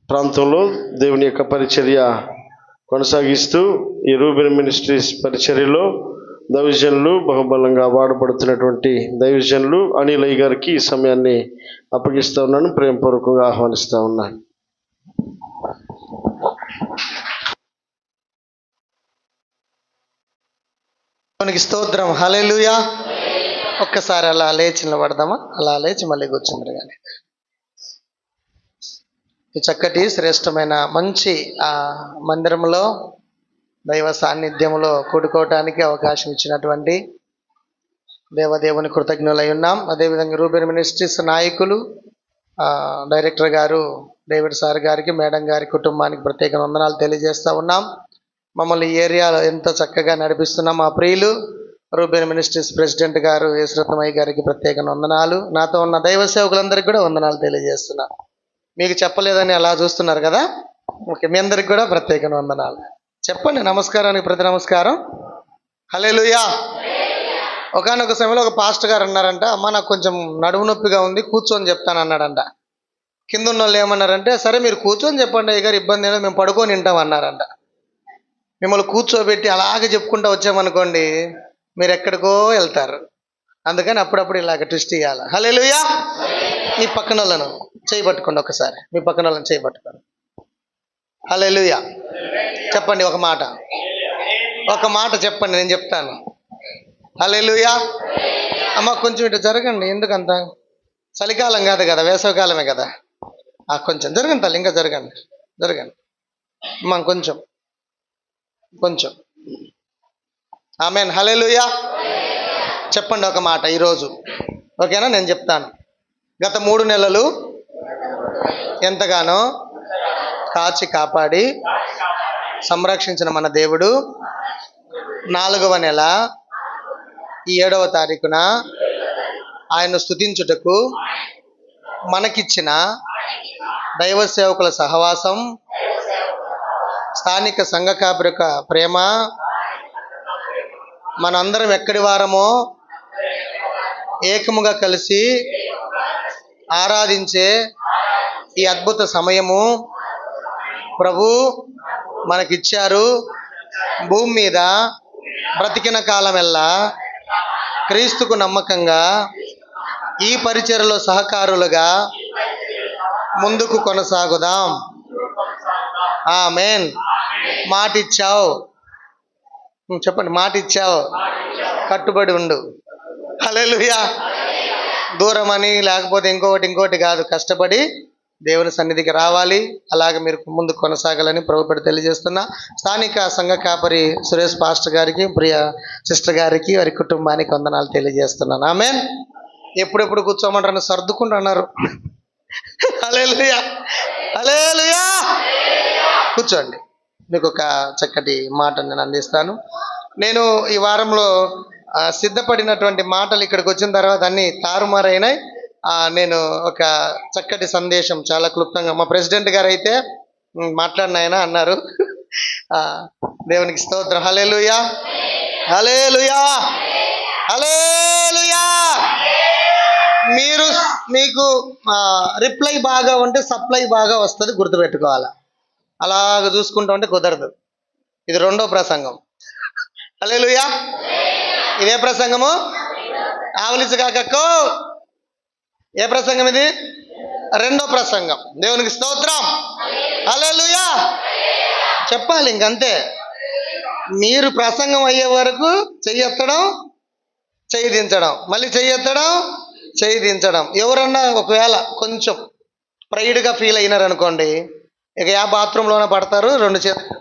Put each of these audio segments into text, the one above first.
ప్రాంతంలో దేవుని యొక్క పరిచర్య కొనసాగిస్తూ ఈ రూబెన్ మినిస్ట్రీస్ పరిచర్యలో దైవజనులు బహుబలంగా వాడబడుతున్నటువంటి దైవజనులు అనిలయ్య గారికి ఈ సమయాన్ని అప్పగిస్తూ ఉన్నాను. ప్రేమపూర్వకంగా ఆహ్వానిస్తూ ఉన్నాను. మనకి స్తోత్రం. హల్లెలూయా. ఒక్కసారి అలా లేచి నిలబడదామా? అలా లేచి మళ్ళీ కూర్చుందరు. కానీ ఈ చక్కటి శ్రేష్టమైన మంచి మందిరంలో దైవ సాన్నిధ్యంలో కూడుకోవటానికి అవకాశం ఇచ్చినటువంటి దేవదేవుని కృతజ్ఞులై ఉన్నాం. అదేవిధంగా రూబెన్ మినిస్ట్రీస్ నాయకులు, డైరెక్టర్ గారు డేవిడ్ సార్ గారికి, మేడం గారి కుటుంబానికి ప్రత్యేక వందనాలు తెలియజేస్తూ ఉన్నాం. మమ్మల్ని ఈ ఏరియాలో ఎంతో చక్కగా నడిపిస్తున్నాం. మా ప్రియులు రూబెన్ మినిస్ట్రీస్ ప్రెసిడెంట్ గారు యేసురత్నమయ్య గారికి ప్రత్యేక వందనాలు. నాతో ఉన్న దైవ సేవకులందరికీ కూడా వందనాలు తెలియజేస్తున్నాం. మీకు చెప్పలేదని అలా చూస్తున్నారు కదా, ఓకే, మీ అందరికి కూడా ప్రత్యేక వందనాలు. చెప్పండి నమస్కారానికి ప్రతి నమస్కారం. హల్లెలూయా. ఒకానొక సమయంలో ఒక పాస్టర్ గారు అన్నారంట, అమ్మ నాకు కొంచెం నడుము నొప్పిగా ఉంది, కూర్చొని చెప్తాను అన్నాడంట. కింద ఉన్న వాళ్ళు ఏమన్నారంటే, సరే మీరు కూర్చొని చెప్పండి అయ్య గారు, ఇబ్బంది ఏదో, మేము పడుకొని వింటాం అన్నారంట. మిమ్మల్ని కూర్చోబెట్టి అలాగే చెప్పుకుంటూ వచ్చామనుకోండి, మీరు ఎక్కడికో వెళ్తారు. అందుకని అప్పుడప్పుడు ఇలాగ ట్విస్ట్ ఇవ్వాలి. హల్లెలూయా. మీ పక్కన వాళ్ళను చేయబట్టుకోండి, ఒకసారి మీ పక్కన వాళ్ళని చేయబట్టుకోండి. హల్లెలూయా. చెప్పండి ఒక మాట చెప్పండి, నేను చెప్తాను. హల్లెలూయా. అమ్మ కొంచెం ఇటు జరగండి, ఎందుకంత చలికాలం కాదు కదా, వేసవికాలమే కదా. కొంచెం జరగండి తల్లి, ఇంకా జరగండి అమ్మ, కొంచెం ఆమేన్. హల్లెలూయా. చెప్పండి ఒక మాట ఈరోజు, ఓకేనా? నేను చెప్తాను. గత 3 నెలలు ఎంతగానో కాచి కాపాడి సంరక్షించిన మన దేవుడు 4వ నెల ఈ 7వ తారీఖున ఆయన్ను స్తుతించుటకు మనకిచ్చిన దైవ సేవకుల సహవాసం, స్థానిక సంఘ కాపరి యొక్క ప్రేమ, మనందరం ఎక్కడి వారమో ఏకముగా కలిసి ఆరాధించే ఈ అద్భుత సమయము ప్రభు మనకిచ్చారు. భూమి మీద బ్రతికిన కాలమెల్లా క్రీస్తుకు నమ్మకంగా ఈ పరిచర్యలో సహకారులుగా ముందుకు కొనసాగుదాం. ఆమేన్. మాటిచ్చావు, చెప్పండి, మాటిచ్చావు, కట్టుబడి ఉండు. హల్లెలూయా. దూరం అని లేకపోతే ఇంకోటి కాదు, కష్టపడి దేవుని సన్నిధికి రావాలి. అలాగే మీరు ముందుకు కొనసాగాలని ప్రభుపడి తెలియజేస్తున్నా. స్థానిక సంఘ కాపరి సురేష్ పాస్టర్ గారికి, ప్రియ సిస్టర్ గారికి, వారి కుటుంబానికి వందనాలు తెలియజేస్తున్నాను. ఆమేన్. ఎప్పుడెప్పుడు కూర్చోమంటారని సర్దుకుంటున్నారు. హల్లెలూయా. హల్లెలూయా. కూర్చోండి. మీకు ఒక చక్కటి మాట నేను అందిస్తాను. నేను ఈ వారంలో సిద్ధపడినటువంటి మాటలు ఇక్కడికి వచ్చిన తర్వాత అన్నీ తారుమారైనాయి. నేను ఒక చక్కటి సందేశం చాలా క్లుప్తంగా, మా ప్రెసిడెంట్ గారు అయితే మాట్లాడినాయన అన్నారు. దేవునికి స్తోత్రం. హల్లెలూయా. హల్లెలూయా. హల్లెలూయా. మీకు రిప్లై బాగా ఉంటే సప్లై బాగా వస్తుంది, గుర్తుపెట్టుకోవాలి. అలాగ చూసుకుంటూ ఉంటే కుదరదు. ఇది 2వ ప్రసంగం. హల్లెలూయా. ఇదే ప్రసంగము ఆవలించగాకో. ఏ ప్రసంగం ఇది? 2వ ప్రసంగం. దేవునికి స్తోత్రం. హల్లెలూయా. చెప్పాలి ఇంకంతే. మీరు ప్రసంగం అయ్యే వరకు చెయ్యెత్తడం, చెయ్యి దించడం, మళ్ళీ చెయ్యెత్తడం, చెయ్యి దించడం. ఎవరన్నా ఒకవేళ కొంచెం ప్రైడ్గా ఫీల్ అయినారనుకోండి, ఇక బాత్రూంలోనే పడతారు, 2 చేతులు.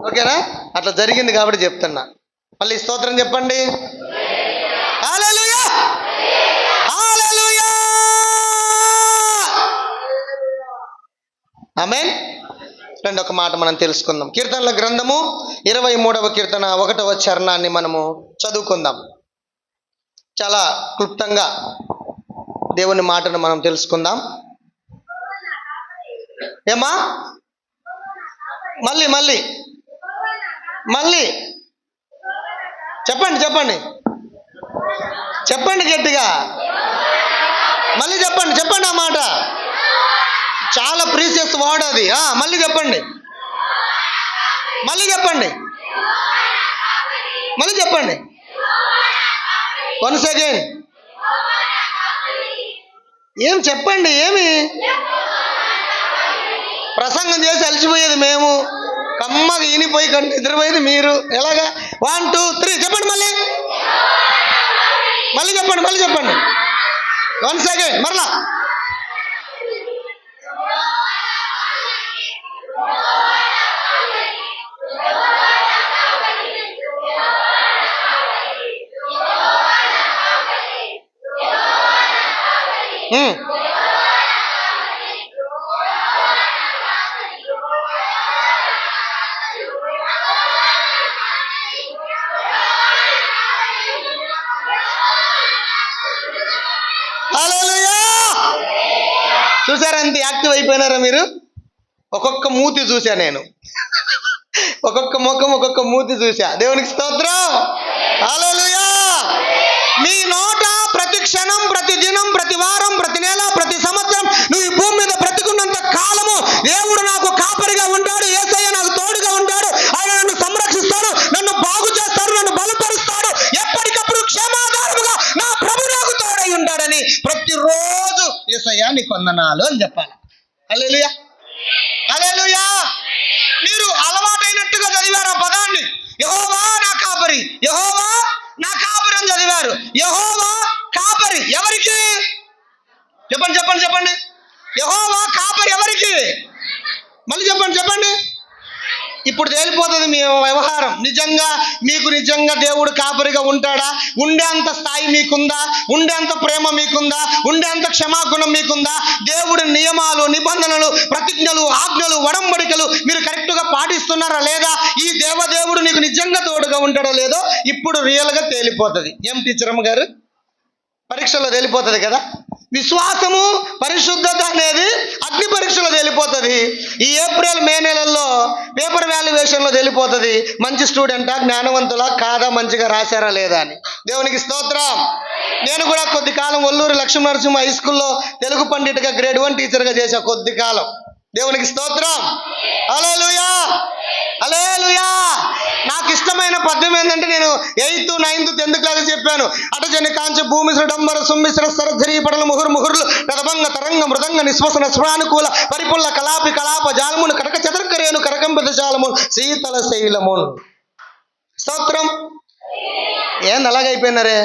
ఓకేనా? అట్లా జరిగింది కాబట్టి చెప్తున్నా. మళ్ళీ స్తోత్రం చెప్పండి. హల్లెలూయా. హల్లెలూయా. ఆమేన్. రండి ఒక మాట మనం తెలుసుకుందాం. కీర్తనల గ్రంథము 23వ కీర్తన 1వ చరణాన్ని మనము చదువుకుందాం. చాలా క్లుప్తంగా దేవుని మాటను మనం తెలుసుకుందాం. ఏమా? మళ్ళీ చెప్పండి గట్టిగా. మళ్ళీ చెప్పండి, చెప్పండి ఆ మాట. చాలా ప్రీసియస్ వర్డ్ అది. మళ్ళీ చెప్పండి, మళ్ళీ చెప్పండి, మళ్ళీ చెప్పండి. Once again. ఏం చెప్పండి, ఏమి ప్రసంగం చేసి అలసిపోయేది మేము, కమ్మగా ఈనిపోయి కంటే నిద్రపోయేది మీరు. ఎలాగా? 1 2 3 చెప్పండి, మళ్ళీ మళ్ళీ చెప్పండి, మళ్ళీ చెప్పండి. వన్స్ అగైన్ మరలా. హల్లెలూయా. చూసారా ఎంత యాక్టివ్ అయిపోయినారా మీరు? ఒక్కొక్క మూతి చూసా నేను, ఒక్కొక్క ముఖం, ఒక్కొక్క మూతి చూసా. దేవునికి స్తోత్రం. హల్లెలూయా. మీ నోట ప్రతి క్షణం, ప్రతి దినం, ప్రతి వారం, ప్రతి నెల, ప్రతి సంవత్సరం నువ్వు ఈ భూమి మీద బ్రతికున్నంత కాలము దేవుడు నాకు కాపరిగా ఉంటాడు, యేసయ్య నాకు తోడుగా ఉంటాడు, ఆయన నన్ను సంరక్షిస్తాడు, నన్ను బాగు చేస్తాడు, నన్ను బలపరుస్తాడు, ఎప్పటికప్పుడు క్షేమాధారముగా నా ప్రభు నాకు తోడై ఉంటాడని ప్రతిరోజు యేసయ్య నీకు వందనాలు అని చెప్పాలి. హల్లెలూయా, హల్లెలూయా. మీరు అలవాటైనట్టుగా చదివారు ఆ పదాన్ని. యెహోవా నా కాపరి, యెహోవా నా కాపరి అని చదివారు. యెహోవా కాపరి ఎవరికి? చెప్పండి, చెప్పండి, చెప్పండి. యెహోవా కాపరి ఎవరికి? మళ్ళీ చెప్పండి, చెప్పండి. ఇప్పుడు తేలిపోతుంది మీ వ్యవహారం. నిజంగా దేవుడు కాపరిగా ఉంటాడా? ఉండేంత స్థాయి మీకుందా? ఉండేంత ప్రేమ మీకుందా? ఉండేంత క్షమాగుణం మీకుందా? దేవుడి నియమాలు, నిబంధనలు, ప్రతిజ్ఞలు, ఆజ్ఞలు, వడంబడికలు మీరు కరెక్ట్గా పాటిస్తున్నారా లేదా? ఈ దేవదేవుడు నీకు నిజంగా తోడుగా ఉంటాడో లేదో ఇప్పుడు రియల్గా తేలిపోతుంది. ఏం టీచర్ అమ్మ గారు? పరీక్షలో తేలిపోతుంది కదా. విశ్వాసము, పరిశుద్ధత అనేది అగ్ని పరీక్షలో తేలిపోతుంది. ఈ ఏప్రిల్ మే నెలల్లో పేపర్ వాల్యుయేషన్లో తేలిపోతుంది. మంచి స్టూడెంటా, జ్ఞానవంతులా కాదా, మంచిగా రాశారా లేదా అని. దేవునికి స్తోత్రం. నేను కూడా కొద్ది కాలం ఒల్లూరు లక్ష్మీనరసింహ హై స్కూల్లో తెలుగు పండిట్గా గ్రేడ్ 1 టీచర్గా చేశా కొద్ది కాలం. దేవునికి స్తోత్రం. హల్లెలూయా, హల్లెలూయా. నాకు ఇష్టమైన పద్యం ఏంటంటే, నేను 8th 9th 10th క్లాస్ చెప్పాను. అటజని కాంచ భూమిశ్ర డంబర సుమ్మిశ్ర సరధరి పడల ముహుర్ముహుర్లు రథభంగ తరంగ మృదంగ నిశ్వసన స్ఫురానుకూల పరిపుల్ల కలాపి కలాప జాలమును కటక చదర్కరేను కరకంపద జాలమును శీతల శైలమును. స్తోత్రం. ఏంది అలాగైపోయినారే?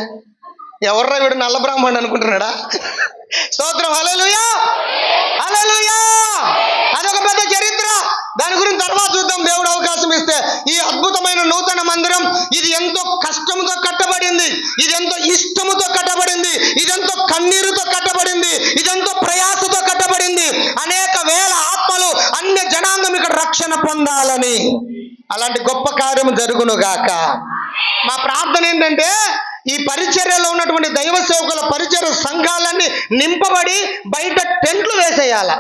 ఎవర్రా వీడు నల్ల బ్రాహ్మణుడు అనుకుంటున్నాడా? స్తోత్రం. హల్లెలూయా, హల్లెలూయా. అదొక పెద్ద చరిత్ర. దాని గురించి తర్వాత చూద్దాం దేవుడు అవకాశం ఇస్తే. ఈ అద్భుతమైన నూతన మందిరం ఇది ఎంతో కష్టంతో కట్టబడింది, ఇది ఎంతో ఇష్టముతో కట్టబడింది, ఇదెంతో కన్నీరుతో కట్టబడింది, ఇదెంతో ప్రయాసతో కట్టబడింది. అనేక వేల ఆత్మలు, అన్య జనాంగం ఇక్కడ రక్షణ పొందాలని. అలాంటి గొప్ప కార్యము జరుగును గాక. మా ప్రార్థన ఏంటంటే, ఈ పరిచర్యలో ఉన్నటువంటి దైవ సేవకుల పరిచర్య సంఘాలన్నీ నింపబడి బయట టెంట్లు వేసేయాల.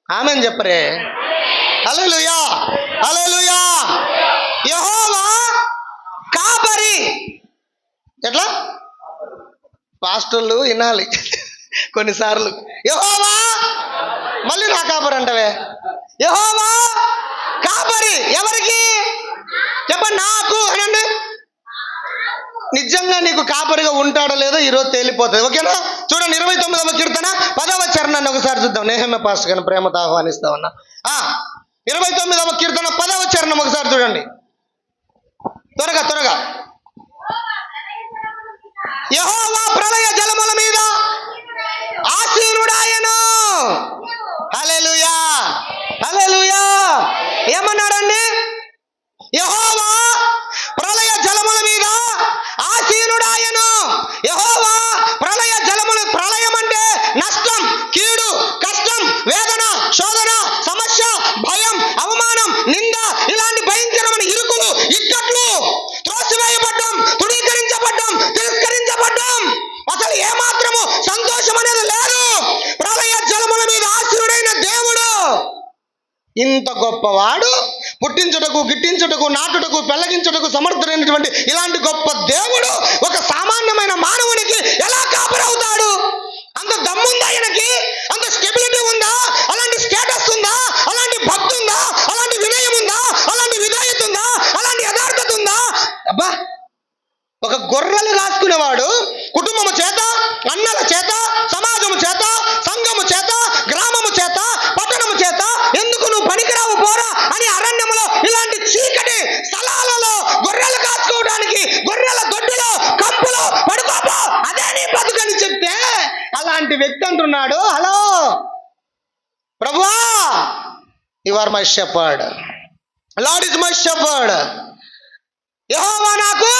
ఆమేన్ చెప్పరే. హల్లెలూయా, హల్లెలూయా. యెహోవా కాపరి. ఎట్లా? పాస్టర్లు వినాలి కొన్నిసార్లు. యెహోవా, మళ్ళీ నా కాపరి అంటవే. యెహోవా కాపరి ఎవరికి? చెప్పండి. నాకు అనండి. నిజంగా నీకు కాపరిగా ఉంటాడో లేదో ఈరోజు తేలిపోతుంది. ఓకేనా? చూడండి 29వ కీర్తన 10వ చరణాన్ని ఒకసారి చూద్దాం. నేహమ్య పాస్టర్ గారిని ప్రేమతో ఆహ్వానిస్తా ఉన్నా. 29వ కీర్తన 10వ చరణం ఒకసారి చూడండి. త్వరగా త్వరగా. యెహోవా ప్రళయ జలముల మీద ఆసీనుడాయను. హల్లెలూయా, హల్లెలూయా. ఏమన్నాడండి? యెహోవా ప్రళయ జలముల మీద ఆసీనుడాయను. యెహోవా ప్రళయ జలములు. ప్రళయం అంటే నష్టం, కీడు, కష్టం, వేదన, శోధన, సమస్య, భయం, అవమానం, నింద, ఇలాంటి భయంకరమైన ఇరుకులు, ఇక్కట్లు, త్రోసివేయబడ్డం, తృణీకరించబడ్డం, తిరస్కరించబడ్డం, అసలు ఏమాత్రము సంతోషం అనేది లేదు. ప్రళయ జలముల మీద ఆసీనుడైన దేవుడు, ఇంత గొప్పవాడు, పుట్టించుటకు, గిట్టించుటకు, నాటుటకు, పెళ్లగించుటకు సమర్థుడైనటువంటి ఇలాంటి గొప్ప దేవుడు ఒక సామాన్యమైన మానవునికి ఎలా కాపరవుతాడు? అంత దమ్ము ప్రభువా, you are my shepherd, Lord is my shepherd. యెహోవా నాకు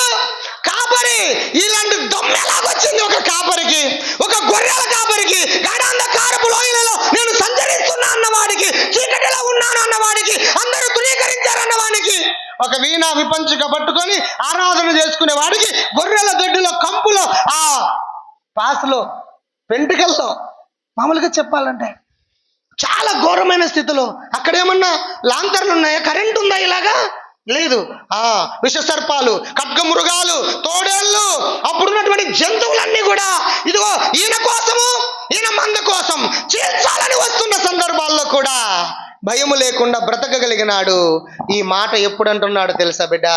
కాపరి. ఇలాంటి దొమ్మ ఎలాగొచ్చింది ఒక కాపరికి, ఒక గొర్రెల కాపరికి? గాఢాంధకారపు లోయలలో నేను సంచరిస్తున్నా అన్నవాడికి, చీకటిలో ఉన్నాను అన్నవాడికి, అందరూ ధృవీకరించారు అన్నవాడికి, ఒక వీణ విపంచిక పట్టుకొని ఆరాధన చేసుకునే వాడికి గొర్రెల గడ్డిలో, కంపులో, ఆ పాసులో, పెంటికల్లో, మామూలుగా చెప్పాలంటే చాలా ఘోరమైన స్థితిలో. అక్కడ ఏమన్నా లాంతర్లు ఉన్నాయా? కరెంట్ ఉందా? ఇలాగా లేదు. విషసర్పాలు, ఖడ్గమృగాలు, తోడేళ్ళు, అప్పుడున్నటువంటి జంతువులన్నీ కూడా ఇదిగో ఈయన కోసము, ఈయన మంద కోసం చీల్చాలని వస్తున్న సందర్భాల్లో కూడా భయము లేకుండా బ్రతకగలిగినాడు. ఈ మాట ఎప్పుడు అంటున్నాడు తెలుసా బిడ్డ?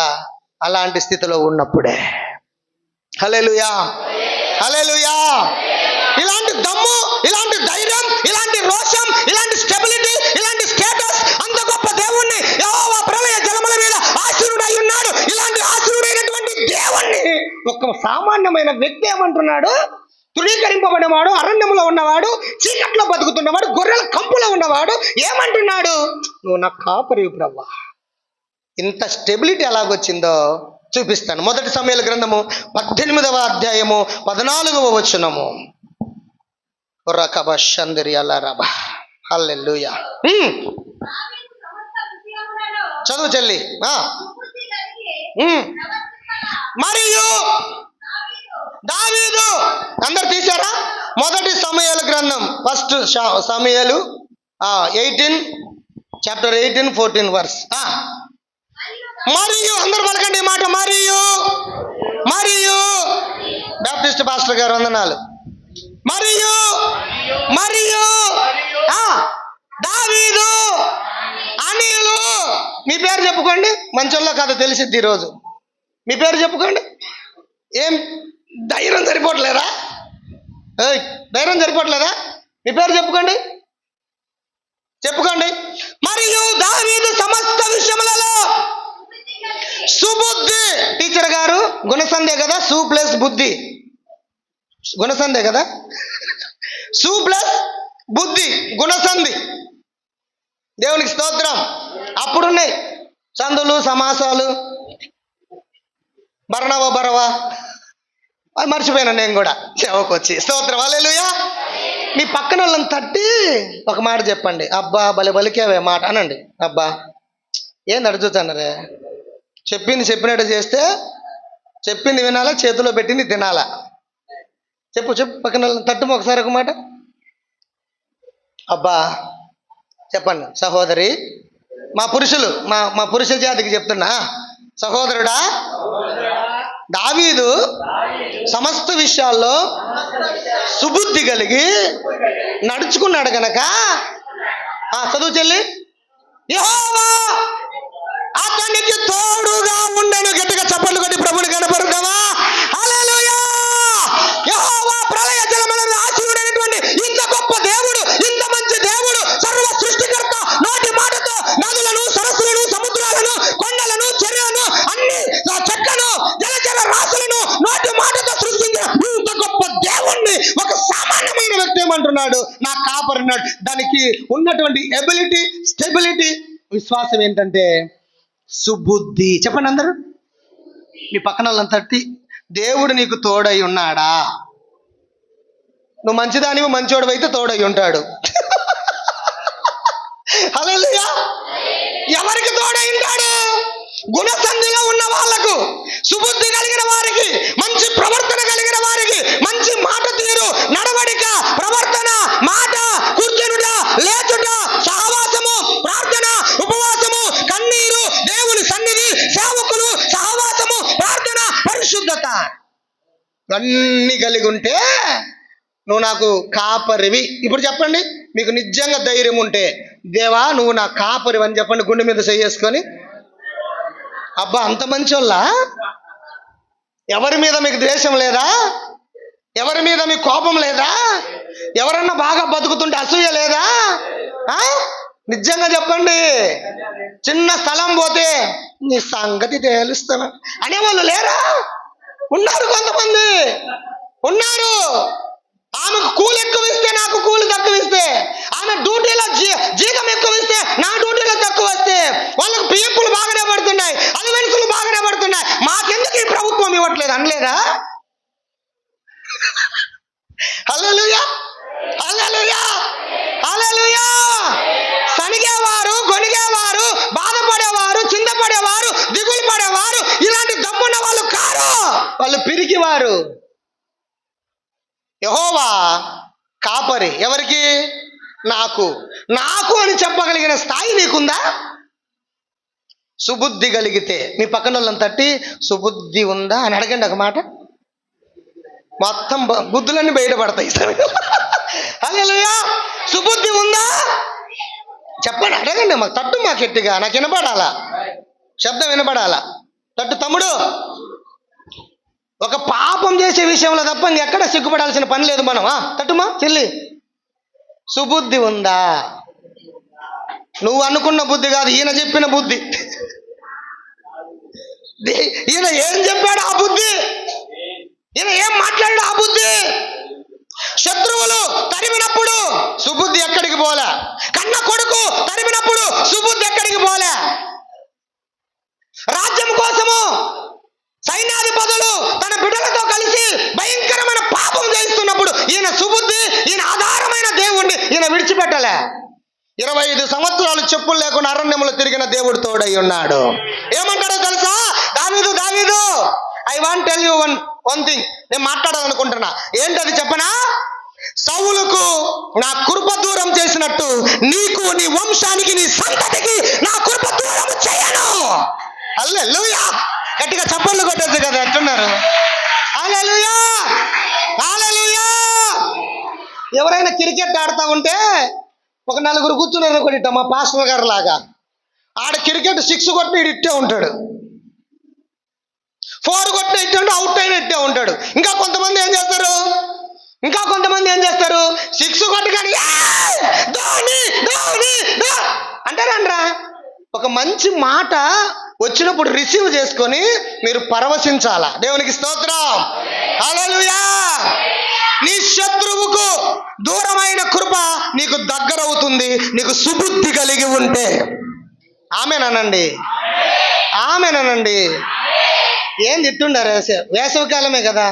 అలాంటి స్థితిలో ఉన్నప్పుడే. హల్లెలూయా, హల్లెలూయా. ఇలాంటి దమ్ము, ఇలాంటి ధైర్యం, ఇలాంటి రోషం, ఇలాంటి స్టెబిలిటీ, ఇలాంటి స్టేటస్ అంత గొప్ప దేవుణ్ణి యెహోవా ప్రళయ జలముల మీద ఆశీనుడై ఉన్నాడు. ఇలాంటి ఆశీనుడైనటువంటి దేవుణ్ణి ఒక సామాన్యమైన వ్యక్తి ఏమంటున్నాడు? తృణీకరింపబడినవాడు, అరణ్యంలో ఉన్నవాడు, చీకట్లో బతుకుతున్నవాడు, గొర్రెల కంపులో ఉన్నవాడు ఏమంటున్నాడు? నువ్వు నా కాపరివి ప్రభువా. ఇంత స్టెబిలిటీ ఎలాగొచ్చిందో చూపిస్తాను. 1 సమూయేలు గ్రంథము 18వ అధ్యాయము 14వ వచనము. హల్లెలూయా. చదువు చెల్లి. మరియు దావీదు, అందరు తీశారా? 1 సమూయేలు గ్రంథం, ఫస్ట్ సమూయేలు 18 చాప్టర్ 18 14 వర్స్. మరియు అందరు పలకండి ఈ మాట. మరియు మరియు బాప్టిస్ట్ పాస్టర్ గారు వందనాలు. మరియు మరియు దావీదు అనిలు. మీ పేరు చెప్పుకోండి. మంచోళ్ళో కథ తెలిసిద్ది ఈరోజు. మీ పేరు చెప్పుకోండి. ఏం ధైర్యం సరిపోవట్లేదా? ధైర్యం సరిపోవట్లేదా? మీ పేరు చెప్పుకోండి, చెప్పుకోండి. మరియు దావీదు సమస్త విషయములలో సుబుద్ధి. టీచర్ గారు గుణసందే కదా, సు ప్లస్ బుద్ధి, గుణసందే కదా, సు ప్లస్ బుద్ధి, గుణసంధి. దేవునికి స్తోత్రం. అప్పుడున్నాయి సందులు, సమాసాలు, బరణవ బరవ, అది మర్చిపోయాను నేను కూడా సేవకొచ్చి. స్తోత్రం, హల్లెలూయా. మీ పక్కన వాళ్ళని తట్టి ఒక మాట చెప్పండి. అబ్బా బలి బలికేవే మాట అనండి. అబ్బా ఏంది అడుగుతున్నారే? చెప్పింది చెప్పినట్టు చేస్తే, చెప్పింది వినాలా, చేతిలో పెట్టింది తినాలా. చెప్పు చెప్పు, పక్కన వాళ్ళని తట్టుము ఒకసారి ఒక మాట. అబ్బా చెప్పండి. సహోదరి, మా పురుషులు, మా పురుష జాతికి చెప్తున్నా, సహోదరుడా, దావీదు సమస్త విషయాల్లో సుబుద్ధి కలిగి నడుచుకున్నాడు గనక, చదువు చెల్లి, యెహోవా అతనికి తోడుగా ఉండెను. గట్టిగా చప్పట్లు కొట్టి ప్రభుని కనపరుద్దామా? హల్లెలూయా. యెహోవా ప్రళయ జలములను ఆశీనుడైనటువంటి ఇంత గొప్ప దేవుడు, ఇంత మంచి దేవుడు, సర్వ సృష్టికర్త నోటి మాటతో నదులను, సరస్సులను, సముద్రాలను, కొండలను, చెరువులను, అన్ని చెట్లను, జలచర రాశులను నోటి మాటతో సృష్టించిన ఇంత గొప్ప దేవుణ్ణి ఒక సామాన్యమైన వ్యక్తి ఏమంటున్నాడు? నా కాపరిన్నాడు. దానికి ఉన్నటువంటి ఎబిలిటీ, స్టెబిలిటీ, విశ్వాసం ఏంటంటే సుబుద్ధి. చెప్పండి అందరూ. మీ పక్కన వాళ్ళని తట్టి, దేవుడు నీకు తోడై ఉన్నాడా? నువ్వు మంచిదానివి, మంచోడు అయితే తోడై ఉంటాడు. హల్లెలూయా. ఎవరికి తోడై ఉంటాడు? గుణసంధిలో ఉన్న వాళ్ళకు, సుబుద్ధి కలిగిన వారికి, మంచి ప్రవర్తన కలిగిన వారికి, మంచి మాట తీరు, నడవడిక, ప్రవర్తన, మాట, కూర్చునుట, లేచుట, సహవాసము, ప్రార్థన, ఉపవాసము, కన్నీరు, దేవుని సన్నిధి, సేవకులు, సహవాసము, ప్రార్థన, పరిశుద్ధత అన్నీ కలిగి ఉంటే నువ్వు నాకు కాపరివి. ఇప్పుడు చెప్పండి, మీకు నిజంగా ధైర్యం ఉంటే, దేవా నువ్వు నా కాపరివి అని చెప్పండి, గుండె మీద చేసుకొని. అబ్బా అంత మంచోళ్ళ? ఎవరి మీద మీకు ద్వేషం లేదా? ఎవరి మీద మీకు కోపం లేదా? ఎవరన్నా బాగా బతుకుతుంటే అసూయ లేదా? నిజంగా చెప్పండి. చిన్న స్థలం పోతే నీ సంగతి తేలుస్తాను అనేవాళ్ళు లేరా? ఉన్నారు, కొంతమంది ఉన్నారు. ఆమెకు కూలి ఎక్కువ ఇస్తే నాకు కూలి తక్కువ ఇస్తే, ఆమె డ్యూటీలో పని లేదా? హల్లెలూయా, హల్లెలూయా, హల్లెలూయా. సనిగేవారు, గొనిగేవారు, బాధపడేవారు, చింతపడేవారు, దిగులు పడేవారు ఇలాంటి దమ్మున్న వాళ్ళు కారు, వాళ్ళు పిరికివారు. యెహోవా కాపరి. ఎవరికి? నాకు. నాకు అని చెప్పగలిగిన స్థాయి నీకుందా? సుబుద్ధి కలిగితే మీ పక్కన వాళ్ళని తట్టి సుబుద్ధి ఉందా అని అడగండి ఒక మాట. మొత్తం బుద్ధులన్నీ బయటపడతాయి. హల్లెలూయా. సుబుద్ధి ఉందా చెప్పండి, అడగండి. మాకు తట్టు, మాకు గట్టిగా, నాకు వినపడాలా, శబ్దం వినపడాలా. తట్టు తమ్ముడు. ఒక పాపం చేసే విషయంలో తప్ప ఇంకెక్కడ సిగ్గుపడాల్సిన పని లేదు మనం. తట్టుమా చెల్లి. సుబుద్ధి ఉందా? నువ్వు అనుకున్న బుద్ధి కాదు, ఈయన చెప్పిన బుద్ధి. ఈయన ఏం చెప్పాడు ఆ బుద్ధి, ఈయన ఏం మాట్లాడాడు ఆ బుద్ధి. శత్రువులు తరిమినప్పుడు సుబుద్ధి ఎక్కడికి పోలే. కన్న కొడుకు తరిమినప్పుడు సుబుద్ధి ఎక్కడికి పోలే. రాజ్యం కోసము సైన్యాధిపతులు తన బిడ్డలతో కలిసి భయంకరమైన పాపం చేస్తున్నప్పుడు ఈయన సుబుద్ధి, ఈయన ఆధారమైన దేవుణ్ణి ఈయన విడిచిపెట్టలే. 25 సంవత్సరాలు చెప్పులు లేకుండా అరణ్యములో తిరిగిన దేవుడు తోడై ఉన్నాడు. ఏమంటాడో తెలుసా దావీదు, I want tell you one thing. నేను మాట్లాడాలనుకుంటున్నా. ఏంటది చెప్పనా? సౌలుకు నా కృప దూరం చేసినట్టు నీకు, నీ వంశానికి, నీ సంతతికి నా కృప దూరం చేయను. హల్లెలూయా. గట్టిగా చప్పట్లు కొట్టచ్చు కదా, ఎట్టున్నారు? హల్లెలూయా, హల్లెలూయా. ఎవరైనా క్రికెట్ ఆడుతూ ఉంటే ఒక 4 కూర్చున్నారు అనుకోండి, మా పాస్టర్ గారు లాగా. ఆడ క్రికెట్ 6 కొట్టిన ఇట్టే ఉంటాడు, 4 కొట్టిన ఇట్టే ఉంటాడు, అవుట్ అయిన ఇట్టే ఉంటాడు. ఇంకా కొంతమంది ఏం చేస్తారు 6 కొట్టగానే అంటారా? ఒక మంచి మాట వచ్చినప్పుడు రిసీవ్ చేసుకొని మీరు పరవశించాలా. దేవునికి స్తోత్రం. హల్లెలూయా. నీ శత్రువుకు దూరమైన కృప నీకు దగ్గర అవుతుంది, నీకు సుబుద్ధి కలిగి ఉంటే. ఆమేనండి, ఆమేనండి. ఏం తిట్టుండారు? వేసవికాలమే కదా,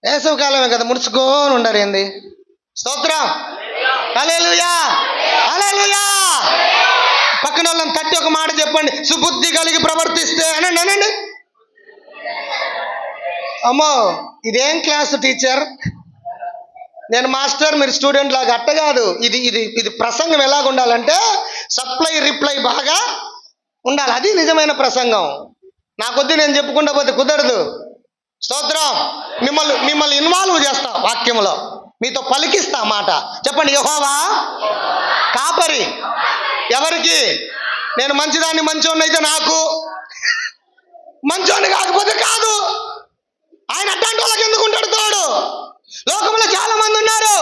వేసవికాలమే కదా, ముడుచుకొని ఉండారు. ఏంది? స్తోత్రం. హల్లెలూయా, హల్లెలూయా. పక్కన వాళ్ళని తట్టి ఒక మాట చెప్పండి, సుబుద్ధి కలిగి ప్రవర్తిస్తే అనండి. అమ్మో, ఇదేం క్లాసు టీచర్, నేను మాస్టర్, మీరు స్టూడెంట్ లాగా. అట్ట కాదు. ఇది ప్రసంగం ఎలాగ ఉండాలంటే సప్లై రిప్లై బాగా ఉండాలి. అది నిజమైన ప్రసంగం. నా కొద్దీ నేను చెప్పుకుంటా పోతే కుదరదు. స్తోత్రం. మిమ్మల్ని ఇన్వాల్వ్ చేస్తా వాక్యంలో, మీతో పలికిస్తా మాట. చెప్పండి. యెహోవా కాపరి. ఎవరికి? నేను మంచిదాన్ని, మంచోడిని అయితే నాకు, మంచోడిని కాకపోతే కాదు. ఆయన అట్లాంటి వాళ్ళకి ఎందుకు ఉంటాడు తోడు? లోకంలో చాలా మంది ఉన్నారు,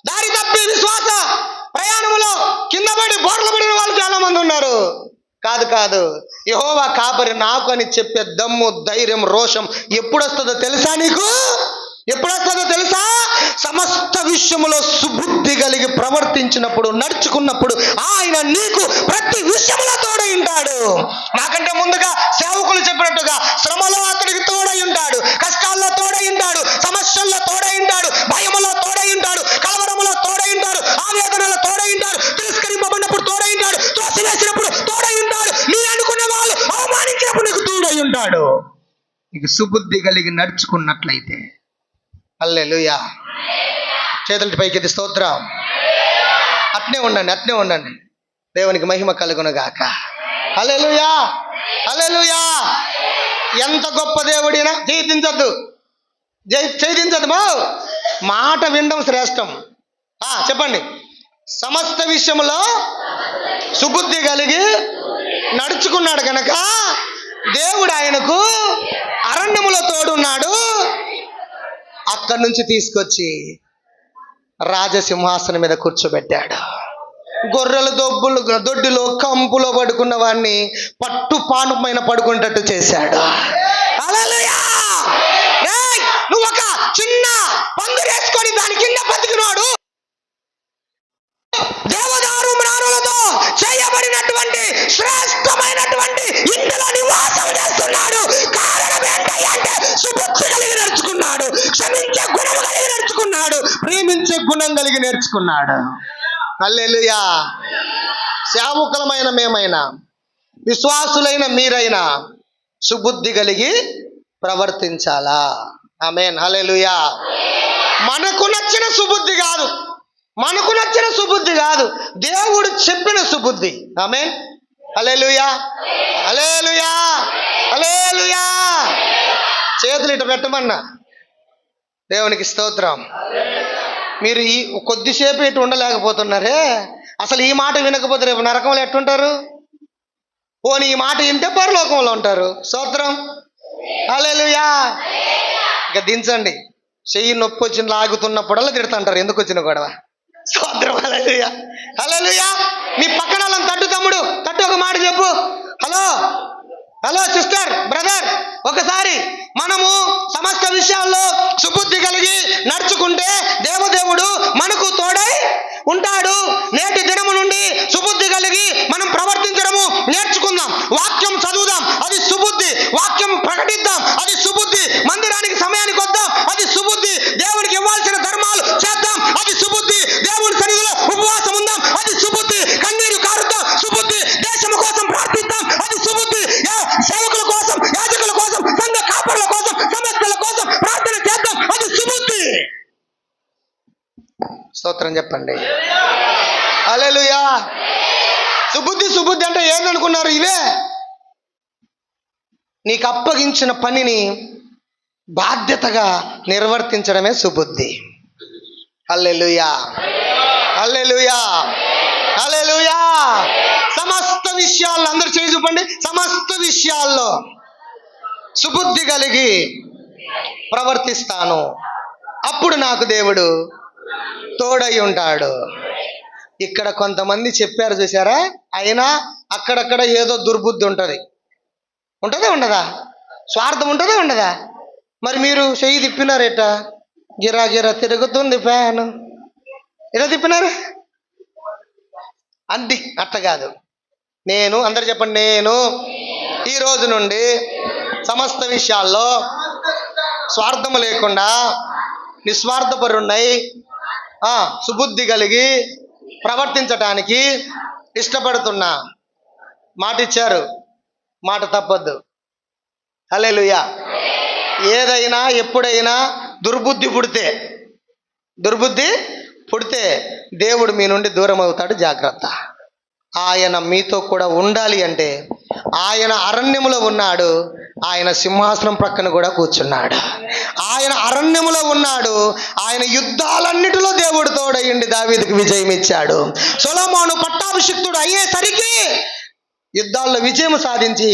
దారి తప్పి విశ్వాస ప్రయాణంలో కింద పడి బోర్ల పడిన వాళ్ళు చాలా మంది ఉన్నారు. కాదు. యెహోవా కాపరి నాకు అని చెప్పే దమ్ము, ధైర్యం, రోషం ఎప్పుడు వస్తుందో తెలుసా? నీకు ఎప్పుడు వస్తుందో తెలుసా? సమస్త విషయములో సుబుద్ధి కలిగి ప్రవర్తించినప్పుడు, నడుచుకున్నప్పుడు ఆయన నీకు ప్రతి విషయంలో తోడై ఉంటాడు. నాకంటే ముందుగా సేవకులు చెప్పినట్టుగా శ్రమలో అతడికి తోడై ఉంటాడు, కష్టాల్లో తోడై ఉంటాడు, సమస్యల్లో తోడై ఉంటాడు, భయములో తోడై ఉంటాడు, కలవరములో తోడై ఉంటాడు, ఆవేదనలో తోడై ఉంటాడు, తిరస్కరింపబడినప్పుడు తోడై ఉంటాడు, తోసివేసినప్పుడు తోడై ఉంటాడు, నీ అనుకున్న వాళ్ళు అవమానించినప్పుడు నీకు తోడై ఉంటాడు. నీకు సుబుద్ధి కలిగి నడుచుకున్నట్లయితే. హల్లెలూయా. చేతుల పైకి స్తోత్రం. అట్నే ఉండండి. దేవునికి మహిమ కలుగును గాక. హల్లెలూయా, హల్లెలూయా. ఎంత గొప్ప దేవుడినా ఛేదించద్దు మాట వినడం శ్రేష్టం. చెప్పండి. సమస్త విషయంలో సుబుద్ధి కలిగి నడుచుకున్నాడు కనుక దేవుడు ఆయనకు అరణ్యములో తోడున్నాడు. అక్కడి నుంచి తీసుకొచ్చి రాజసింహాసనం మీద కూర్చోబెట్టాడు. గొర్రెల దొడ్డిలో కంపులో పడుకున్న వాడిని పట్టు పానుపైన పడుకునేటట్టు చేశాడు. హల్లెలూయా. నువ్వు ఒక చిన్న పందిరేసుకొని దాని కింద బతికినాడు. దేవదారు మ్రాణులతో చేయబడినటువంటి శ్రేష్టమైనటువంటి ఇంటిలో నివాసం చేస్తున్నాడు. కారణం ఏంటంటే సుబుద్ధి కలిగి నేర్చుకున్నాడు, క్షమించే గుణం కలిగి నేర్చుకున్నాడు, ప్రేమించే గుణం కలిగి నేర్చుకున్నాడు. హల్లెలూయా. సేవకులమైన మేమైనా, విశ్వాసులైన మీరైనా సుబుద్ధి కలిగి ప్రవర్తించాలా? ఆమేన్. హల్లెలూయా. మనకు నచ్చిన సుబుద్ధి కాదు, మనకు నచ్చిన సుబుద్ధి కాదు, దేవుడు చెప్పిన సుబుద్ధి. ఆమేన్. హల్లెలూయా, హల్లెలూయా, హల్లెలూయా. చేతులు ఇటు పెట్టమన్నా. దేవునికి స్తోత్రం. మీరు ఈ కొద్దిసేపు ఇటు ఉండలేకపోతున్నారే, అసలు ఈ మాట వినకపోతే రేపు నరకంలో ఎట్టుంటారు? పోనీ ఈ మాట వింటే పరలోకంలో ఉంటారు. స్తోత్రం. హల్లెలూయా. ఇక దించండి. చెయ్యి నొప్పి వచ్చిన లాగుతున్నప్పుడల్లా తిడుతుంటారు, ఎందుకు వచ్చిన గొడవ. స్తోత్రం. హల్లెలూయా, హల్లెలూయా. మీ పక్కన వాళ్ళని తట్టు, తమ్ముడు తట్టు, ఒక మాట చెప్పు. హలో, హలో సిస్టర్, బ్రదర్, ఒకసారి మనము సమస్త విషయాల్లో సుబుద్ధి కలిగి నడుచుకుంటే దేవదేవుడు మనకు తోడై ఉంటాడు. నేటి దినము నుండి సుబుద్ధి కలిగి మనం ప్రవర్తించడము నేర్చుకుందాం. వాక్యం చదువుదాం, అది సుబుద్ధి. వాక్యం ప్రకటిద్దాం, అది సుబుద్ధి. మందిరానికి సమయానికి వద్దాం, అది సుబుద్ధి. దేవుడికి ఇవ్వాల్సిన ధర్మాలు చేద్దాం, అది సుబుద్ధి. దేవుడి సన్నిధిలో ఉపవాసం ఉందాం, అది సుబుద్ధి. కన్నీరు కారుద్దాం, సుబుద్ధి. దేశము కోసం ప్రార్థిద్దాం, అది సుబుద్ధి. సేవకుల కోసం, యాజకుల కోసం, సంఘ కాపరుల కోసం, సమస్యల కోసం ప్రార్థన చేద్దాం, అది సుబుద్ధి. స్తోత్రం చెప్పండి. హల్లెలూయా. సుబుద్ధి, సుబుద్ధి అంటే ఏందనుకున్నారు? ఇవే నీకు అప్పగించిన పనిని బాధ్యతగా నిర్వర్తించడమే సుబుద్ధి. హల్లెలూయా, హల్లెలూయా, హల్లెలూయా. సమస్త విషయాల్లో, అందరూ చేయి చూపండి, సమస్త విషయాల్లో సుబుద్ధి కలిగి ప్రవర్తిస్తాను, అప్పుడు నాకు దేవుడు తోడై ఉంటాడు. ఇక్కడ కొంతమంది చెప్పారు చూసారా, అయినా అక్కడక్కడ ఏదో దుర్బుద్ధి ఉంటుంది. ఉంటుందా ఉండదా? స్వార్థం ఉంటుందా ఉండదా? మరి మీరు చెయ్యి తిప్పినారేట, గిరా గిరా తిరుగుతుంది ఫ్యాన్, ఇలా తిప్పినారు. అంది అట్ట కాదు. నేను, అందరు చెప్పండి, నేను ఈ రోజు నుండి సమస్త విషయాల్లో స్వార్థము లేకుండా నిస్వార్థపరుణ్ణై సుబుద్ధి కలిగి ప్రవర్తించటానికి ఇష్టపడుతున్నా. మాట ఇచ్చారు, మాట తప్పొద్దు. హల్లెలూయా. ఏదైనా ఎప్పుడైనా దుర్బుద్ధి పుడితే దేవుడు మీ నుండి దూరం అవుతాడు. జాగ్రత్త. ఆయన మీతో కూడా ఉండాలి అంటే ఆయన అరణ్యములో ఉన్నాడు, ఆయన సింహాసనం ప్రక్కన కూడా కూర్చున్నాడు. ఆయన అరణ్యములో ఉన్నాడు, ఆయన యుద్ధాలన్నిటిలో దేవుడు తోడయ్యండి దావీదుకు విజయం ఇచ్చాడు. సొలొమోను పట్టాభిషిక్తుడు అయ్యేసరికి యుద్ధాల్లో విజయం సాధించి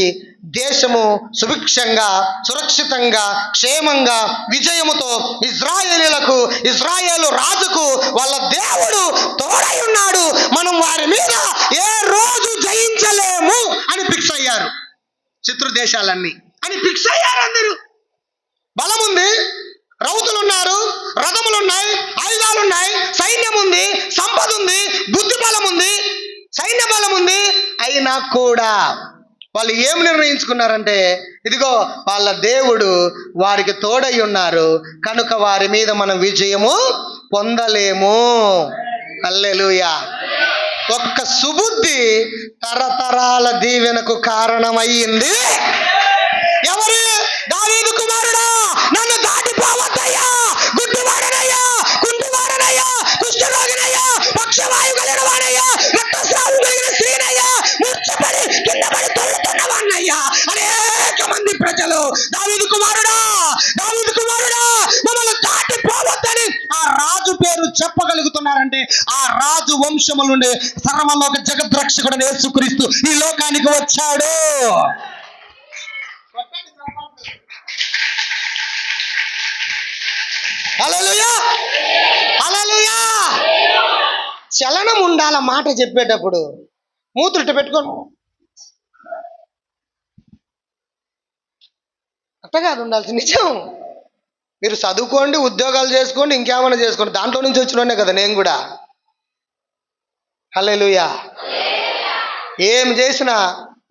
దేశము సుభిక్షంగా, సురక్షితంగా, క్షేమంగా, విజయముతో ఇజ్రాయేలు రాజుకు వాళ్ళ దేవుడు తోడై ఉన్నాడు, మనం వారి మీద ఏ రోజు జయించలేము అని ఫిక్స్ అయ్యారు. శత్రు దేశాలన్నీ అని ఫిక్స్ అయ్యారు. అందరూ బలం ఉంది, రౌతులున్నారు, రథములున్నాయి, ఆయుధాలున్నాయి, సైన్యం ఉంది, సంపద ఉంది, బుద్ధి బలం ఉంది, సైన్య బలం ఉంది. అయినా కూడా వాళ్ళు ఏం నిర్ణయించుకున్నారంటే, ఇదిగో వాళ్ళ దేవుడు వారికి తోడై ఉన్నారు కనుక వారి మీద మనం విజయము పొందలేము. హల్లెలూయా. ఒక్క సుబుద్ధి తరతరాల దీవెనకు కారణమయ్యింది. ఎవరు? దావీదు కుమారుడా, నన్ను దాటిపోవద్దయ్యా, గుడ్డివాడనయ్యా, కుంటివాడనయ్యా, కుష్ఠరోగినయ్యా, పక్షవాయు కలిగిన వాడయ్యా, రక్తస్రావం కలిగిన స్త్రీనయ్యా, మూర్ఛపడి కింద పడి తొలుతున్నవాడినయ్యా. అనేక మంది ప్రజలు దావీదు కుమారుడా, దావీదు కుమారుడా, మమ్మల్ని దాటిపోవద్దని ఆ రాజు పేరు చెప్పగలుగుతున్నారంటే ఆ రాజు వంశముల నుండి సర్వలోక జగద్రక్షకుడు యేసుక్రీస్తు ఈ లోకానికి వచ్చాడు. హల్లెలూయా, హల్లెలూయా. చలనం ఉండాల మాట చెప్పేటప్పుడు. మూతులు పెట్టుకోండి, అట్ట కాదు ఉండాల్సి. నిజం. మీరు చదువుకోండి, ఉద్యోగాలు చేసుకోండి, ఇంకేమైనా చేసుకోండి, దాంట్లో నుంచి వచ్చినోనే కదా నేను కూడా. హల్లెలూయా. ఏం చేసినా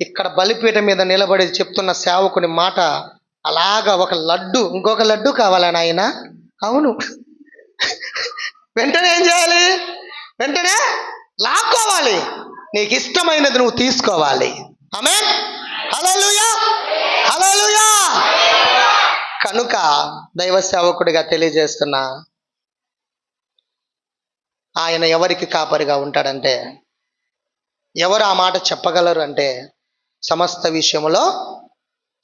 ఇక్కడ బలిపీఠం మీద నిలబడి చెప్తున్న సేవకుని మాట అలాగా ఒక లడ్డు, ఇంకొక లడ్డు కావాలా నాయన? అవును. వెంటనే ఏం చేయాలి? వెంటనే లాక్కోవాలి. నీకు ఇష్టమైనది నువ్వు తీసుకోవాలి. ఆమేన్. హల్లెలూయా, హల్లెలూయా. కనుక దైవ సేవకుడిగా తెలియజేస్తున్నా, ఆయన ఎవరికి కాపరిగా ఉంటాడంటే, ఎవరు ఆ మాట చెప్పగలరు అంటే, సమస్త విషయంలో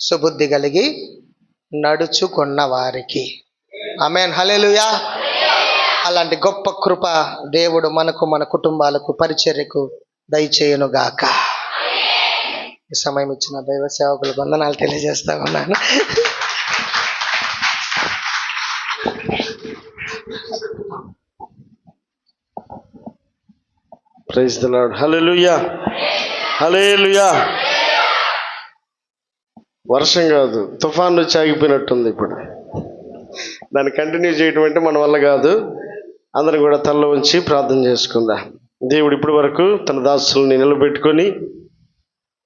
సుబుద్ధి కలిగి నడుచుకున్న వారికి. ఆమేన్. హల్లెలూయా. అలాంటి గొప్ప కృప దేవుడు మనకు, మన కుటుంబాలకు, పరిచర్యకు దయచేయునుగాక. ఈ సమయం ఇచ్చిన దైవ సేవకులకు వందనాలు తెలియజేస్తా ఉన్నాను. Praise the Lord. Hallelujah, hallelujah. వర్షం కాదు, తుఫాను వచ్చి ఆగిపోయినట్టుంది ఇప్పుడు. దాన్ని కంటిన్యూ చేయటం అంటే మన వల్ల కాదు. అందరం కూడా తల్ల ఉంచి ప్రార్థన చేసుకుందాం. దేవుడు ఇప్పటి వరకు తన దాసుల్ని నిలబెట్టుకొని,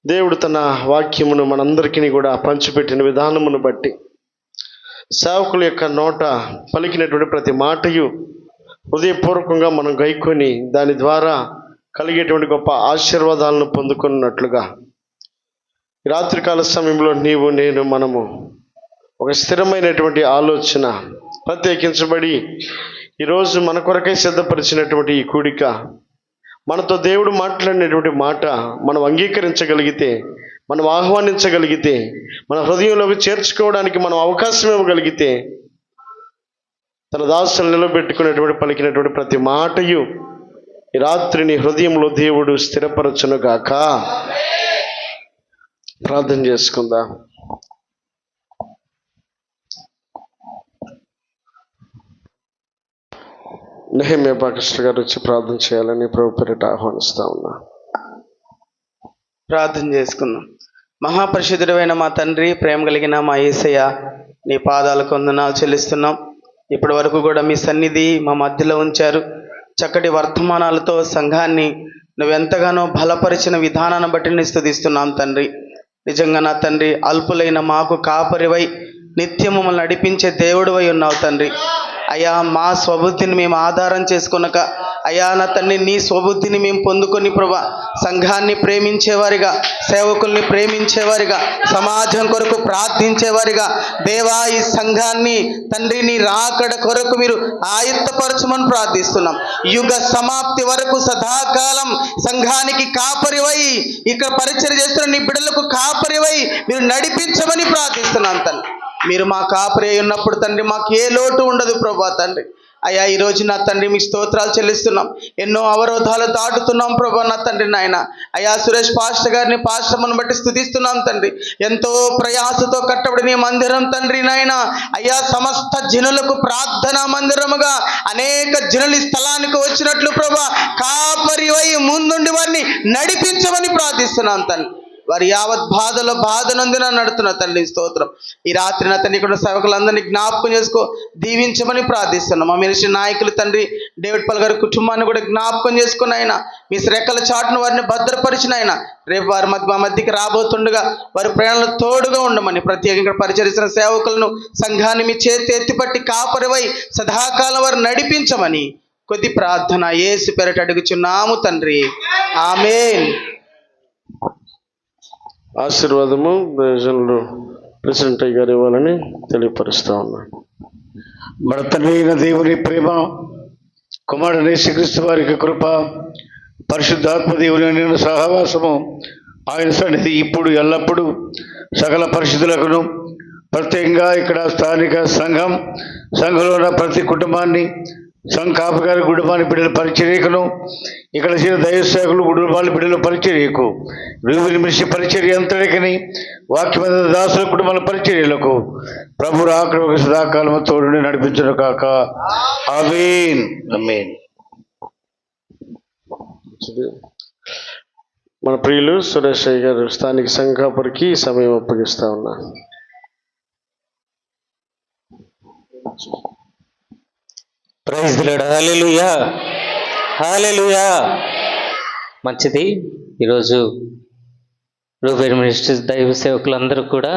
దేవుడు తన వాక్యమును మనందరికీ కూడా పంచిపెట్టిన విధానమును బట్టి, సేవకుల యొక్క నోట పలికినటువంటి ప్రతి మాటయు హృదయపూర్వకంగా మనం గైకొని దాని ద్వారా కలిగేటువంటి గొప్ప ఆశీర్వాదాలను పొందుకున్నట్లుగా, ఈ రాత్రికాల సమయంలో నీవు, నేను, మనము ఒక స్థిరమైనటువంటి ఆలోచన ప్రత్యేకించబడి ఈరోజు మన కొరకై సిద్ధపరిచినటువంటి ఈ కూడిక, మనతో దేవుడు మాట్లాడినటువంటి మాట మనం అంగీకరించగలిగితే, మనం ఆహ్వానించగలిగితే, మన హృదయంలోకి చేర్చుకోవడానికి మనం అవకాశం ఇవ్వగలిగితే, తన దాసులు నిలబెట్టుకునేటువంటి పలికినటువంటి ప్రతి మాటయు ఈ రాత్రి నీ హృదయంలో దేవుడు స్థిరపరచునుగాక. ప్రార్థన చేసుకుందాం. నెహెమ్యా పాస్టర్ గారు వచ్చి ప్రార్థన చేయాలని ప్రభు పేరిట ఆహ్వానిస్తా ఉన్నా. ప్రార్థన చేసుకుందాం. మహాపరిశుద్ధుడైన మా తండ్రి, ప్రేమ కలిగిన మా యేసయ్య, నీ పాదాలకు వందనాలు చెల్లిస్తున్నాం. ఇప్పటి వరకు కూడా మీ సన్నిధి మా మధ్యలో ఉంచారు. చక్కటి వర్తమానాలతో సంఘాన్ని నువ్వెంతగానో బలపరిచిన విధానాన్ని బట్టి నీ స్తుతిస్తున్నాం తండ్రి. నిజంగా నా తండ్రి, అల్పులైన మాకు కాపరివై నిత్యం మమ్మల్ని నడిపించే దేవుడివై ఉన్నావు తండ్రి. అయ్యా, మా స్వబుద్ధిని మేము ఆధారం చేసుకొనక, అయ్యా నా తండ్రి, నీ స్వబుద్ధిని మేము పొందుకొని ప్రభా, సంఘాన్ని ప్రేమించేవారిగా, సేవకుల్ని ప్రేమించేవారిగా, సమాజం కొరకు ప్రార్థించేవారిగా, దేవా ఈ సంఘాన్ని తండ్రి నీ రాకడ కొరకు మీరు ఆయుత్తపరచమని ప్రార్థిస్తున్నాం. యుగ సమాప్తి వరకు సదాకాలం సంఘానికి కాపరివై, ఇక్కడ పరిచయం చేస్తున్న నీ బిడ్డలకు కాపరివై మీరు నడిపించమని ప్రార్థిస్తున్నాం తండ్రి. మీరు మా కాపరి ఉన్నప్పుడు తండ్రి మాకు ఏ లోటు ఉండదు ప్రభా తండ్రి. అయ్యా, ఈరోజు నా తండ్రి మీకు స్తోత్రాలు చెల్లిస్తున్నాం. ఎన్నో అవరోధాలు దాటుతున్నాం ప్రభా నా తండ్రి నాయన. అయ్యా, సురేష్ పాస్టర్ గారిని, పాస్టర్ని బట్టి స్తుతిస్తున్నాం తండ్రి. ఎంతో ప్రయాసతో కట్టబడిన మందిరం తండ్రి నాయన. అయ్యా, సమస్త జనులకు ప్రార్థనా మందిరముగా అనేక జనులు ఈ స్థలానికి వచ్చినట్లు ప్రభా కాపరివై ముందుండి వారిని నడిపించమని ప్రార్థిస్తున్నాం తండ్రి. వారి యావత్ బాధనందున నడుతున్న తండ్రి స్తోత్రం. ఈ రాత్రి నా తండ్రి ఇక్కడ సేవకులందరినీ జ్ఞాపకం చేసుకో, దీవించమని ప్రార్థిస్తున్నాం. మా మినిస్ట్రీ నాయకులు తండ్రి డేవిడ్ పాల్ గారి కుటుంబాన్ని కూడా జ్ఞాపకం చేసుకుని ఆయన మీ రెక్కల చాటును వారిని భద్రపరిచిన ఆయన రేపు వారి మా మధ్యకి రాబోతుండగా వారి ప్రయాణంలో తోడుగా ఉండమని, ప్రత్యేకంగా పరిచరిస్తున్న సేవకులను, సంఘాన్ని మీ చేతి ఎత్తిపట్టి కాపరివై సదాకాలం వారు నడిపించమని కొద్ది ప్రార్థన యేసు పేరిట అడుగుచున్నాము తండ్రి. ఆమేన్. ఆశీర్వాదము దైవజనులు ప్రెసిడెంట్ అయ్య గారు ఇవ్వాలని తెలియపరుస్తా ఉన్నాను. మన తండ్రి అయిన దేవుని ప్రేమ, కుమారుడు యేసుక్రీస్తు వారికి కృప, పరిశుద్ధాత్మ దేవుని నేను సహవాసము, ఆయన సన్నిధి ఇప్పుడు ఎల్లప్పుడూ సకల పరిశుద్ధులకును, ప్రత్యేకంగా ఇక్కడ స్థానిక సంఘంలో ఉన్న ప్రతి కుటుంబాన్ని, కాపగారి కుటుంబాన్ని బిడ్డల పరిచర్యకును, ఇక్కడ చేసిన దైవ సేవకులు కుటుంబాల బిడ్డల పరిచర్యకు, మినిస్ట్రీ పరిచర్య అంతటికని, వాక్యమైన దాసుల కుటుంబాల పరిచర్యలకు ప్రభు రాకడ సదాకాలము తోడుని నడిపించును కాక. ఆమేన్. ఆమేన్. మన ప్రియులు సురేష్ అయ్య గారు స్థానిక సంఘాపురికి సమయం అప్పగిస్తా ఉన్నా. Praise the Lord. Hallelujah, hallelujah. మంచిది. ఈరోజు రూబేన్ మినిస్ట్రీస్ దైవ సేవకులందరూ కూడా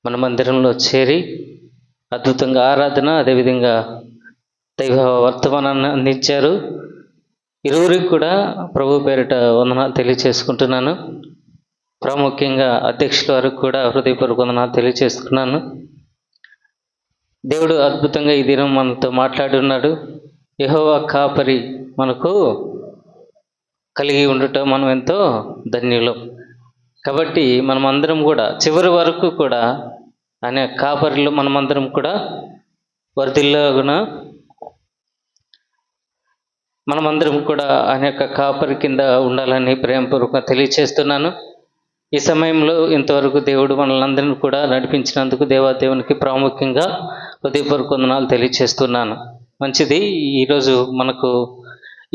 మన మందిరంలో చేరి అద్భుతంగా ఆరాధన, అదేవిధంగా దైవ వర్తమానాన్ని అందించారు. ఇరువురికి కూడా ప్రభు పేరిట వందనాలు తెలియచేసుకుంటున్నాను. ప్రాముఖ్యంగా అధ్యక్షుల వారికి కూడా హృదయపూర్వక వందనాలు తెలియచేసుకున్నాను. దేవుడు అద్భుతంగా ఈ దినం మనతో మాట్లాడి ఉన్నాడు. యెహోవా కాపరి మనకు కలిగి ఉండుట మనం ఎంతో ధన్యులం. కాబట్టి మనమందరం కూడా చివరి వరకు కూడా అనే కాపరిలో మనమందరం కూడా వర్ధిల్లాగున మనమందరం కూడా ఆయన యొక్క కాపరి కింద ఉండాలని ప్రేమపూర్వకంగా తెలియచేస్తున్నాను. ఈ సమయంలో ఇంతవరకు దేవుడు మనల్ని కూడా నడిపించినందుకు దేవాదేవునికి ప్రాముఖ్యంగా హృదయపూర్వక వందనాలు తెలియచేస్తున్నాను. మంచిది. ఈరోజు మనకు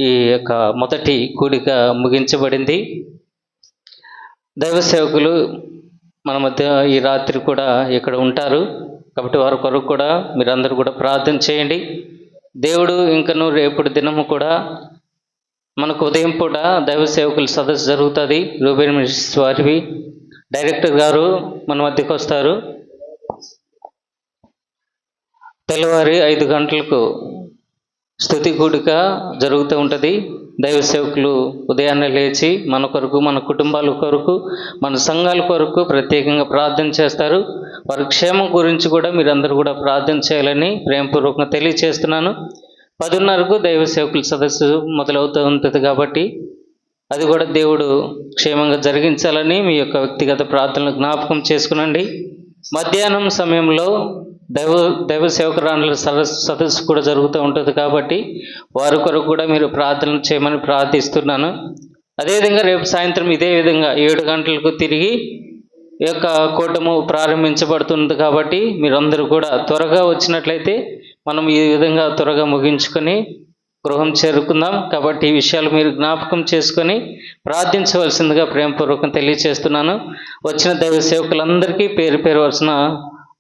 ఈ యొక్క మొదటి కూడిక ముగించబడింది. దైవ సేవకులు మన మధ్య ఈ రాత్రి కూడా ఇక్కడ ఉంటారు. కాబట్టి వారి కొరకు కూడా మీరందరూ కూడా ప్రార్థన చేయండి. దేవుడు ఇంకను రేపటి దినము కూడా మనకు ఉదయం పూట దైవ సేవకుల సదస్సు జరుగుతుంది. రూబెన్ మినిస్ట్రీస్ వారివి డైరెక్టర్ గారు మన మధ్యకు వస్తారు. తెల్లవారి 5 గంటలకు స్తుతి కూడిక జరుగుతూ ఉంటుంది. దైవ సేవకులు ఉదయాన్నే లేచి మన కొరకు, మన కుటుంబాల కొరకు, మన సంఘాల కొరకు ప్రత్యేకంగా ప్రార్థన చేస్తారు. వారి క్షేమం గురించి కూడా మీరందరూ కూడా ప్రార్థన చేయాలని ప్రేమపూర్వకంగా తెలియచేస్తున్నాను. 10:30కు దైవ సేవకుల సదస్సు మొదలవుతూ ఉంటుంది. కాబట్టి అది కూడా దేవుడు క్షేమంగా జరిగించాలని మీ యొక్క వ్యక్తిగత ప్రార్థనలు జ్ఞాపకం చేసుకునండి. మధ్యాహ్నం సమయంలో దైవ సేవకురాండ్ల సదస్సు కూడా జరుగుతూ ఉంటుంది. కాబట్టి వారి కొరకు కూడా మీరు ప్రార్థనలు చేయమని ప్రార్థిస్తున్నాను. అదేవిధంగా రేపు సాయంత్రం ఇదే విధంగా 7 గంటలకు తిరిగి ఈ యొక్క కూటము ప్రారంభించబడుతుంది. కాబట్టి మీరందరూ కూడా త్వరగా వచ్చినట్లయితే మనం ఈ విధంగా త్వరగా ముగించుకొని గృహం చేరుకుందాం. కాబట్టి ఈ విషయాలు మీరు జ్ఞాపకం చేసుకొని ప్రార్థించవలసిందిగా ప్రేమపూర్వకం తెలియచేస్తున్నాను. వచ్చిన దైవ సేవకులందరికీ పేరు పేరు వలసిన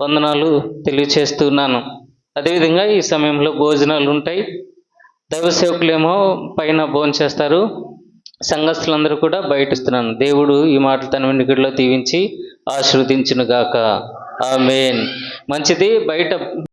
వందనాలు తెలియచేస్తున్నాను. అదేవిధంగా ఈ సమయంలో భోజనాలు ఉంటాయి. దైవ సేవకులేమో పైన భోజనం చేస్తారు. సంఘస్థులందరూ కూడా బయట ఇస్తున్నాను. దేవుడు ఈ మాటలు తన వెనుకడిలో దీవించి ఆశీర్వదించును గాక. ఆమేన్. మంచిది. బయట